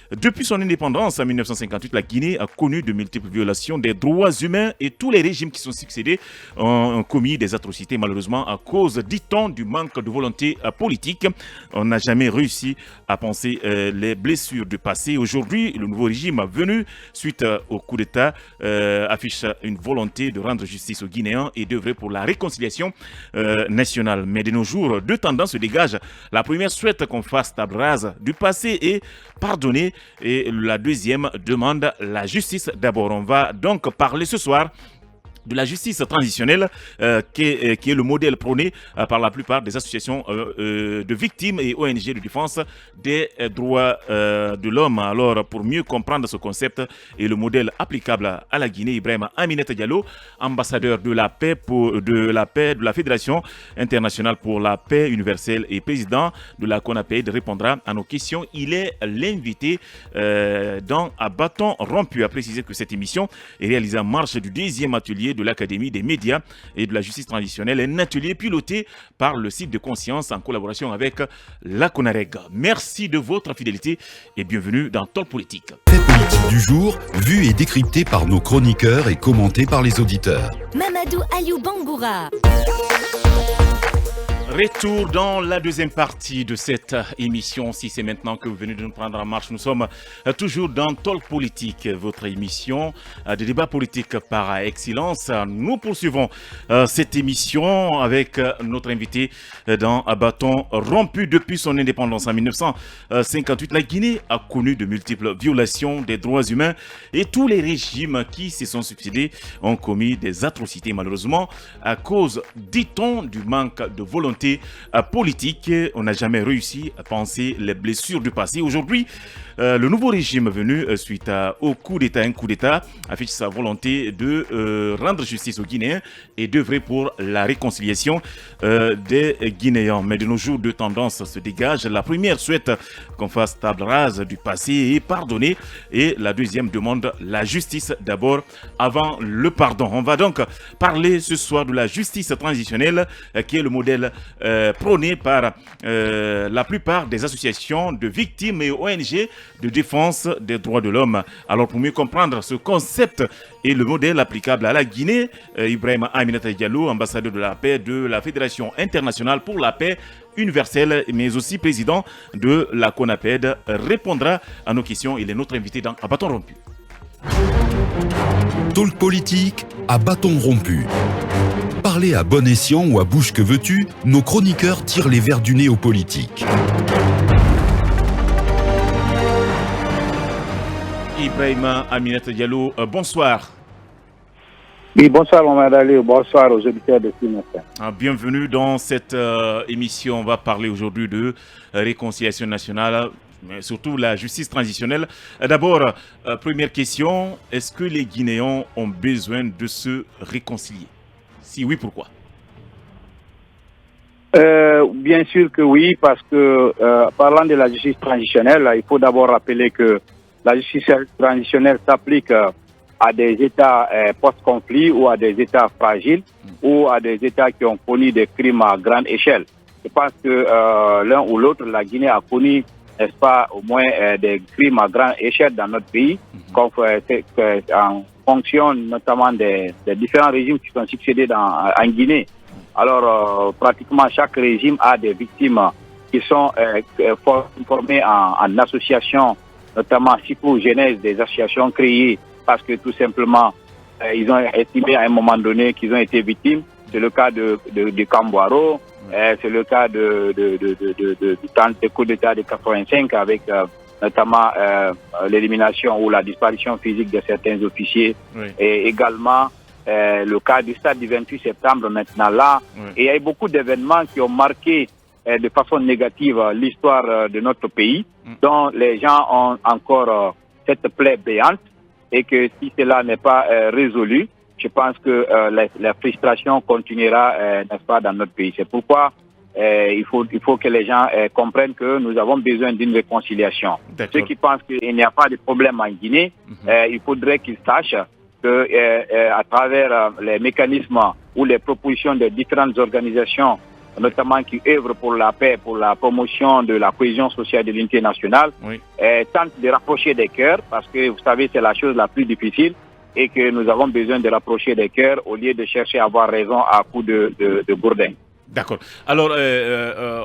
Depuis son indépendance en 1958, la Guinée a connu de multiples violations des droits humains et tous les régimes qui sont succédés ont commis des atrocités malheureusement à cause, dit-on, du manque de volonté politique. On n'a jamais réussi à penser les blessures du passé. Aujourd'hui, le nouveau régime venu suite au coup d'État affiche une volonté de rendre justice aux Guinéens et d'œuvrer pour la réconciliation nationale. Mais de nos jours, deux tendances se dégagent. La première souhaite qu'on fasse table rase du passé et pardonner. Et la deuxième demande la justice d'abord. On va donc parler ce soir de la justice transitionnelle qui est le modèle prôné par la plupart des associations de victimes et ONG de défense des droits de l'homme. Alors, pour mieux comprendre ce concept et le modèle applicable à la Guinée, Ibrahima Aminata Diallo, ambassadeur de la paix de la Fédération internationale pour la paix universelle et président de la CONAPED, répondra à nos questions. Il est l'invité dans À bâton rompu. À préciser que cette émission est réalisée en marge du 10e atelier de l'Académie des médias et de la justice transitionnelle, un atelier piloté par le site de Conscience en collaboration avec la CONAREG. Merci de votre fidélité et bienvenue dans Talk Politique. Fait politique du jour, vu et décrypté par nos chroniqueurs et commenté par les auditeurs. Mamadou Aliou Bangoura. Retour dans la deuxième partie de cette émission. Si c'est maintenant que vous venez de nous prendre en marche, nous sommes toujours dans Talk Politique, votre émission de débat politique par excellence. Nous poursuivons cette émission avec notre invité dans À bâton rompu. Depuis son indépendance en 1958, la Guinée a connu de multiples violations des droits humains et tous les régimes qui se sont succédés ont commis des atrocités malheureusement à cause, dit-on, du manque de volonté politique. On n'a jamais réussi à penser les blessures du passé. Aujourd'hui, le nouveau régime venu suite au coup d'État affiche sa volonté de rendre justice aux Guinéens et d'œuvrer pour la réconciliation des Guinéens. Mais de nos jours, deux tendances se dégagent. La première souhaite qu'on fasse table rase du passé et pardonner. Et la deuxième demande la justice d'abord avant le pardon. On va donc parler ce soir de la justice transitionnelle qui est le modèle prôné par la plupart des associations de victimes et ONG de défense des droits de l'homme. Alors pour mieux comprendre ce concept et le modèle applicable à la Guinée, Ibrahima Aminata Diallo, ambassadeur de la paix de la Fédération internationale pour la paix universelle, mais aussi président de la CONAPED, répondra à nos questions. Il est notre invité dans À bâton rompu. Talk politique à bâton rompu. Parler à bon escient ou à bouche que veux-tu, nos chroniqueurs tirent les verres du nez aux politiques. Ibrahima Aminata Diallo, bonsoir. Oui, bonsoir Mohamed Ali, bonsoir aux auditeurs de Matin. Bienvenue dans cette émission. On va parler aujourd'hui de réconciliation nationale, mais surtout la justice transitionnelle. D'abord, première question, est-ce que les Guinéens ont besoin de se réconcilier? Si oui, pourquoi? Bien sûr que oui, parce que parlant de la justice transitionnelle, il faut d'abord rappeler que la justice transitionnelle s'applique à des États post-conflit ou à des États fragiles ou à des États qui ont connu des crimes à grande échelle. Je pense que l'un ou l'autre, la Guinée a connu, n'est-ce pas, au moins des crimes à grande échelle dans notre pays, en fonction notamment des différents régimes qui sont succédés en Guinée. Alors, pratiquement chaque régime a des victimes qui sont formées en associations, notamment psychogenèse, des associations créées parce que tout simplement, ils ont estimé à un moment donné qu'ils ont été victimes. C'est le cas de Camboiro, c'est le cas du coup d'État de 85 avec notamment l'élimination ou la disparition physique de certains officiers. Oui. Et également le cas du stade du 28 septembre maintenant là. Oui. Et il y a eu beaucoup d'événements qui ont marqué de façon négative l'histoire de notre pays, dont les gens ont encore cette plaie béante et que si cela n'est pas résolu, je pense que la frustration continuera, n'est-ce pas, dans notre pays. C'est pourquoi il faut que les gens comprennent que nous avons besoin d'une réconciliation. Ceux qui pensent qu'il n'y a pas de problème en Guinée, il faudrait qu'ils sachent que à travers les mécanismes ou les propositions des différentes organisations notamment qui œuvrent pour la paix, pour la promotion de la cohésion sociale de l'unité nationale, tentent de rapprocher des cœurs, parce que vous savez, c'est la chose la plus difficile, et que nous avons besoin de rapprocher des cœurs au lieu de chercher à avoir raison à coup de gourdin. D'accord. Alors,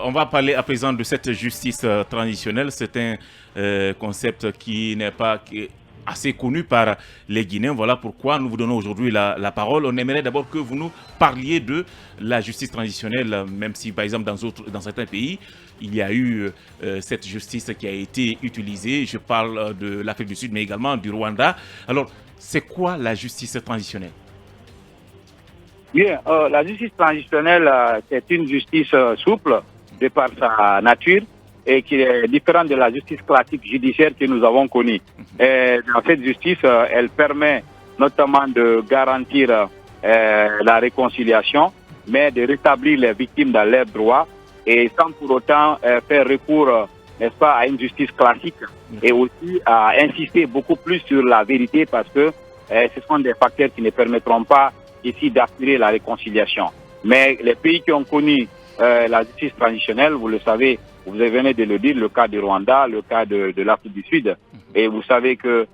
on va parler à présent de cette justice transitionnelle. C'est un concept qui n'est pas assez connu par les Guinéens. Voilà pourquoi nous vous donnons aujourd'hui la parole. On aimerait d'abord que vous nous parliez de la justice transitionnelle, même si, par exemple, dans certains pays, il y a eu cette justice qui a été utilisée. Je parle de l'Afrique du Sud, mais également du Rwanda. Alors, c'est quoi la justice transitionnelle? Bien, la justice transitionnelle, c'est une justice souple de par sa nature et qui est différente de la justice classique judiciaire que nous avons connue. Et dans cette justice, elle permet notamment de garantir la réconciliation, mais de rétablir les victimes dans leurs droits et sans pour autant faire recours, n'est-ce pas, à une justice classique et aussi à insister beaucoup plus sur la vérité parce que ce sont des facteurs qui ne permettront pas ici d'assurer la réconciliation. Mais les pays qui ont connu la justice transitionnelle, vous le savez, vous venez de le dire, le cas du Rwanda, le cas de l'Afrique du Sud, et vous savez que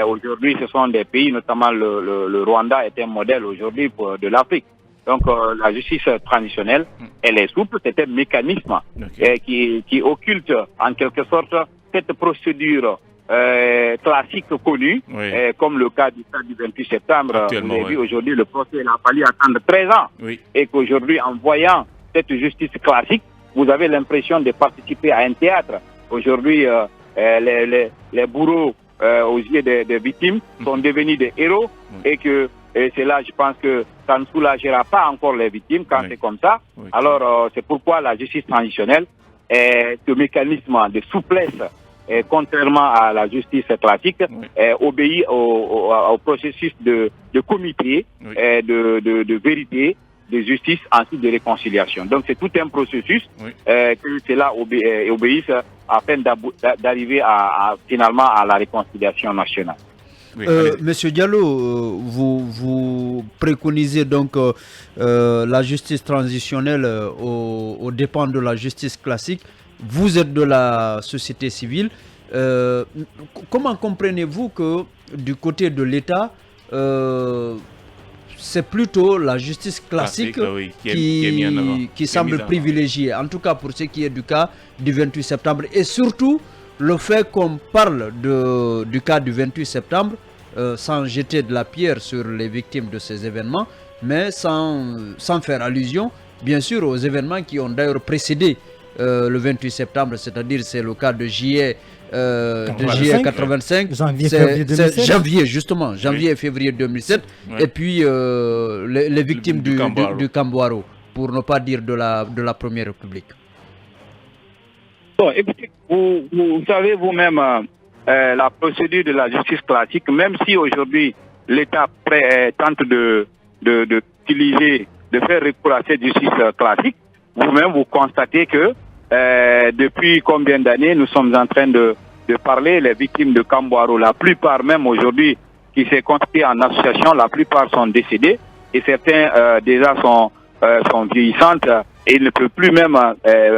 aujourd'hui ce sont des pays, notamment le Rwanda est un modèle aujourd'hui de l'Afrique. Donc la justice transitionnelle, elle est souple, c'est un mécanisme qui occulte en quelque sorte cette procédure classique connu, comme le cas du 28 septembre. Vous avez vu aujourd'hui, le procès il a fallu attendre 13 ans. Et qu'aujourd'hui, en voyant cette justice classique, vous avez l'impression de participer à un théâtre. Aujourd'hui, les bourreaux aux yeux des victimes sont devenus des héros et que c'est là, je pense que ça ne soulagera pas encore les victimes quand c'est comme ça. Alors, c'est pourquoi la justice transitionnelle est ce mécanisme de souplesse. Et contrairement à la justice classique, obéit au processus de comité, de vérité, de justice, ensuite de réconciliation. Donc c'est tout un processus que cela obéisse afin d'arriver finalement à la réconciliation nationale. Monsieur Diallo, vous préconisez donc la justice transitionnelle aux dépens de la justice classique. Vous êtes de la société civile. Comment comprenez-vous que du côté de l'État, c'est plutôt la justice classique qui semble privilégiée, en tout cas pour ce qui est du cas du 28 septembre. Et surtout, le fait qu'on parle du cas du 28 septembre, sans jeter de la pierre sur les victimes de ces événements, mais sans faire allusion, bien sûr, aux événements qui ont d'ailleurs précédé le 28 septembre, c'est-à-dire c'est le cas de juillet 85, janvier et février 2007, et puis les victimes du Kambouaro, pour ne pas dire de la Première République. Bon, écoutez, vous savez vous-même la procédure de la justice classique, même si aujourd'hui l'État tente d'utiliser, de faire recours à cette justice classique, vous-même vous constatez que depuis combien d'années nous sommes en train de parler, les victimes de Kambouaro, la plupart même aujourd'hui qui s'est constitué en association, la plupart sont décédés et certains déjà sont vieillissantes et ils ne peuvent plus même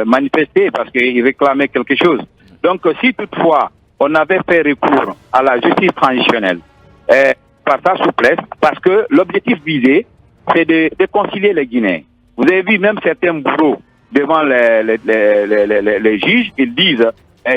manifester parce qu'ils réclamaient quelque chose. Donc si toutefois on avait fait recours à la justice transitionnelle par sa souplesse, parce que l'objectif visé c'est de réconcilier les Guinéens. Vous avez vu même certains bourreaux devant les juges, ils disent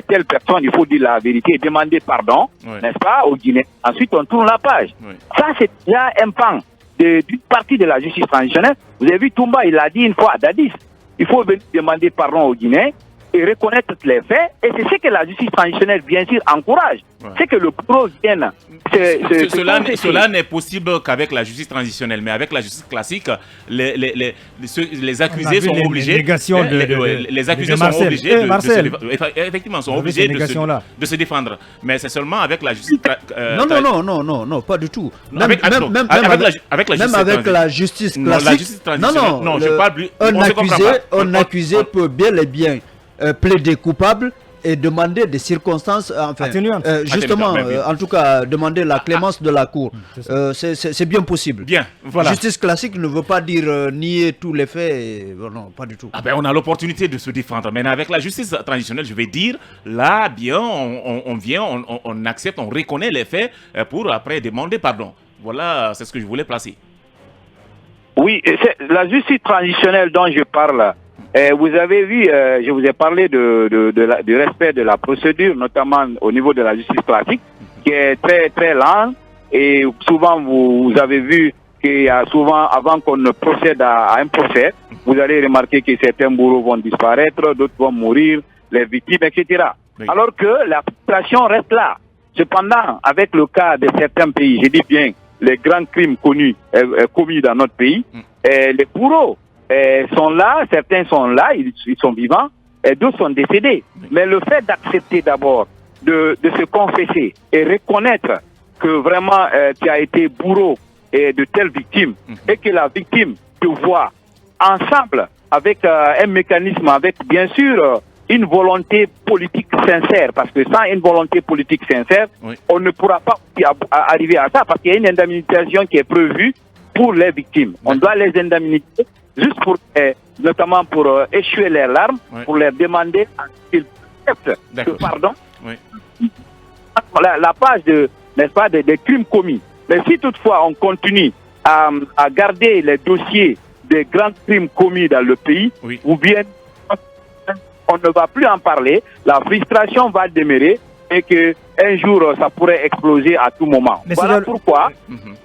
telle personne, il faut dire la vérité et demander pardon, n'est-ce pas, aux Guinéens. Ensuite, on tourne la page. Ça, c'est déjà un pan d'une partie de la justice transitionnelle. Vous avez vu, Toumba, il a dit une fois à Dadis, il faut venir demander pardon aux Guinéens et reconnaître les faits. Et c'est ce que la justice transitionnelle, bien sûr, encourage. C'est que le bourreau vienne. Cela n'est possible qu'avec la justice transitionnelle, mais avec la justice classique, les accusés sont obligés. Les accusés sont obligés de se défendre. Mais c'est seulement avec la justice. Non, pas du tout. Même avec la justice classique. Non, je parle plus. Un accusé peut bien et bien plaider coupable et demander des circonstances, justement, Atténuantes. en tout cas, demander la clémence de la Cour. C'est bien possible. Bien, voilà. Justice classique ne veut pas dire nier tous les faits. Non, pas du tout. On a l'opportunité de se défendre. Maintenant, avec la justice traditionnelle, je vais dire, là, bien, on vient, on accepte, on reconnaît les faits pour après demander pardon. Voilà, c'est ce que je voulais placer. Oui, la justice traditionnelle dont je parle. Vous avez vu, je vous ai parlé du respect de la procédure, notamment au niveau de la justice classique, qui est très très lent. Et souvent, vous avez vu qu'il y a souvent, avant qu'on ne procède à un procès, vous allez remarquer que certains bourreaux vont disparaître, d'autres vont mourir, les victimes, etc. Oui. Alors que la frustration reste là. Cependant, avec le cas de certains pays, je dis bien les grands crimes commis dans notre pays, les bourreaux sont là, certains sont là, ils sont vivants, et d'autres sont décédés. Mais le fait d'accepter d'abord de se confesser et reconnaître que vraiment tu as été bourreau de telle victime et que la victime te voit ensemble avec un mécanisme, avec bien sûr une volonté politique sincère, parce que sans une volonté politique sincère, on ne pourra pas arriver à ça, parce qu'il y a une indemnisation qui est prévue pour les victimes. On doit les indemniser juste pour, notamment pour échouer leurs larmes, pour leur demander qu'ils acceptent le pardon. La page n'est-ce pas, des crimes commis. Mais si toutefois on continue à garder les dossiers des grands crimes commis dans le pays, ou bien on ne va plus en parler, la frustration va demeurer et qu'un jour ça pourrait exploser à tout moment. Mais voilà pourquoi.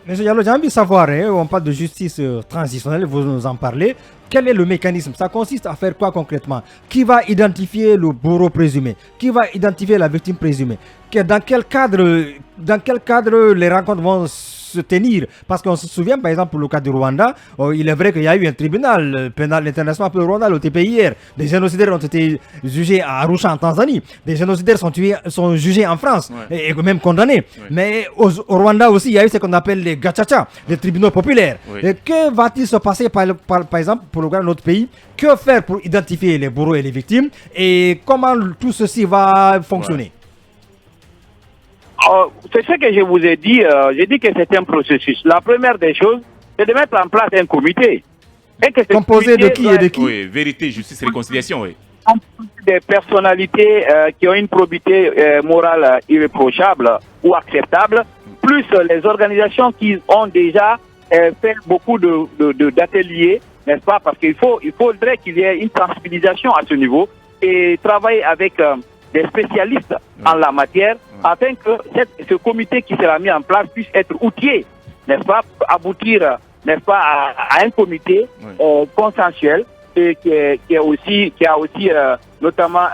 Mais j'ai envie de savoir, on parle de justice transitionnelle, vous nous en parlez. Quel est le mécanisme? Ça consiste à faire quoi concrètement? Qui va identifier le bourreau présumé? Qui va identifier la victime présumée? Dans quel cadre les rencontres vont se tenir? Parce qu'on se souvient, par exemple, pour le cas du Rwanda, il est vrai qu'il y a eu un tribunal pénal international pour le Rwanda, le TPIR. Des génocidaires ont été jugés à Arusha en Tanzanie. Des génocidaires sont jugés en France et même condamnés. Mais au Rwanda aussi, il y a eu ce qu'on appelle les gachacha, les tribunaux populaires. Et que va-t-il se passer, par exemple, pour le cas de notre pays? Que faire pour identifier les bourreaux et les victimes? Et comment tout ceci va fonctionner? C'est ce que je vous ai dit. J'ai dit que c'est un processus. La première des choses, c'est de mettre en place un comité. Composé de qui et de qui? Oui, vérité, justice, réconciliation, oui. Des personnalités qui ont une probité morale irréprochable ou acceptable, plus les organisations qui ont déjà fait beaucoup d'ateliers, n'est-ce pas? Parce qu'il faudrait qu'il y ait une sensibilisation à ce niveau et travailler avec des spécialistes en la matière, afin que ce comité qui sera mis en place puisse être outillé, n'est-ce pas, pour aboutir, n'est-ce pas, à un comité consensuel et qui a aussi notamment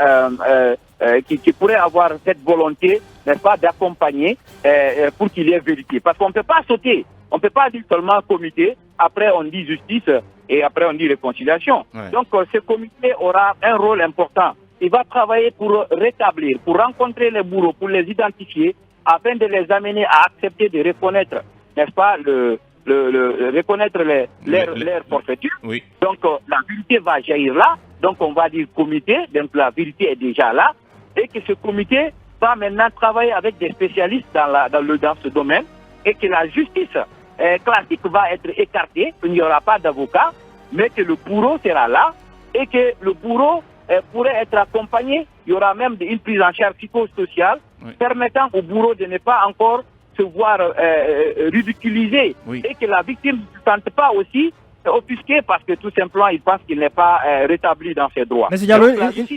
qui pourrait avoir cette volonté, n'est-ce pas, d'accompagner pour qu'il y ait vérité. Parce qu'on ne peut pas sauter, on ne peut pas dire seulement comité, après on dit justice et après on dit réconciliation. Donc ce comité aura un rôle important. Il va travailler pour rétablir, pour rencontrer les bourreaux, pour les identifier, afin de les amener à accepter de reconnaître, n'est-ce pas, reconnaître leur forfaiture. Donc la vérité va jaillir là, donc on va dire comité, donc la vérité est déjà là, et que ce comité va maintenant travailler avec des spécialistes dans ce domaine, et que la justice classique va être écartée, il n'y aura pas d'avocat, mais que le bourreau sera là, et que le bourreau pourrait être accompagné. Il y aura même une prise en charge psychosociale permettant au bourreau de ne pas encore se voir ridiculisé et que la victime ne se sente pas aussi offusquée parce que tout simplement il pense qu'il n'est pas rétabli dans ses droits. Mais Diallo,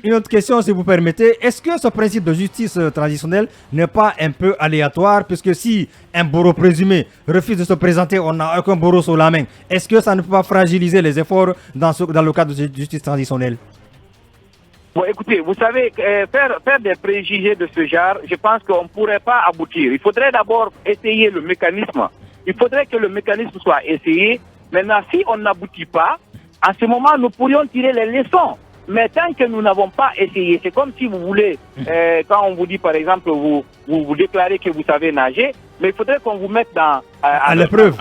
une autre question si vous permettez. Est-ce que ce principe de justice traditionnelle n'est pas un peu aléatoire, puisque si un bourreau présumé refuse de se présenter, on n'a aucun bourreau sous la main. Est-ce que ça ne peut pas fragiliser les efforts dans le cadre de justice traditionnelle? Bon, écoutez, vous savez, faire des préjugés de ce genre, je pense qu'on ne pourrait pas aboutir. Il faudrait d'abord essayer le mécanisme. Il faudrait que le mécanisme soit essayé. Maintenant, si on n'aboutit pas, en ce moment, nous pourrions tirer les leçons. Mais tant que nous n'avons pas essayé, c'est comme si vous voulez, quand on vous dit par exemple, vous déclarez que vous savez nager, mais il faudrait qu'on vous mette à l'épreuve.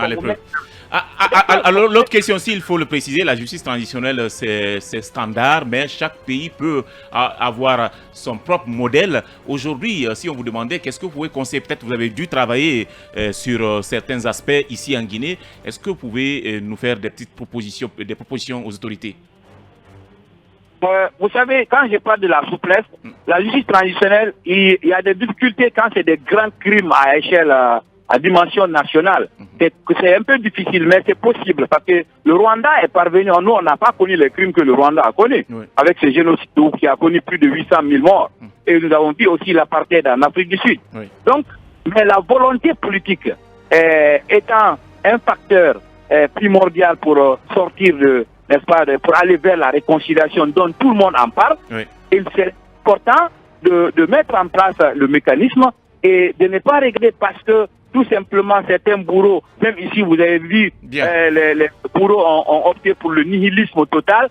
Alors, l'autre question aussi, il faut le préciser, la justice transitionnelle, c'est standard, mais chaque pays peut avoir son propre modèle. Aujourd'hui, si on vous demandait, qu'est-ce que vous pouvez conseiller? Peut-être que vous avez dû travailler sur certains aspects ici en Guinée. Est-ce que vous pouvez nous faire des petites propositions, aux autorités? Vous savez, quand je parle de la souplesse, la justice transitionnelle, il y a des difficultés quand c'est des grands crimes à échelle, à dimension nationale. C'est un peu difficile, mais c'est possible parce que le Rwanda est parvenu, nous on n'a pas connu les crimes que le Rwanda a connus, avec ce génocide qui a connu plus de 800 000 morts. Et nous avons vu aussi l'apartheid en Afrique du Sud. Donc, mais la volonté politique étant un facteur primordial pour sortir de, n'est-ce pas, pour aller vers la réconciliation dont tout le monde en parle, il c'est important de mettre en place le mécanisme et de ne pas régler parce que tout simplement certains bourreaux, même ici vous avez vu, les bourreaux ont opté pour le nihilisme total.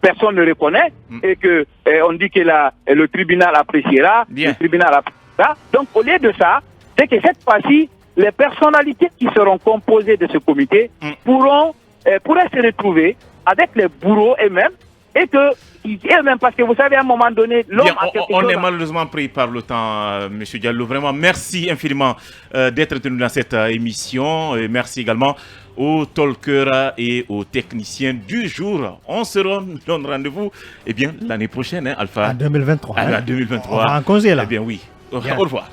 Personne ne reconnaît et que on dit que le tribunal appréciera, le tribunal appréciera. Donc au lieu de ça, c'est que cette fois-ci, les personnalités qui seront composées de ce comité pourraient se retrouver avec les bourreaux eux-mêmes et que eux-mêmes, parce que vous savez, à un moment donné, l'homme a quelque chose... On est malheureusement pris par le temps, M. Diallo. Vraiment, merci infiniment d'être tenu dans cette émission. Et merci également aux talkers et aux techniciens du jour. On se donne rendez-vous l'année prochaine, Alpha. En 2023. En 2023. On va en congé, là. Eh bien, oui. Au revoir.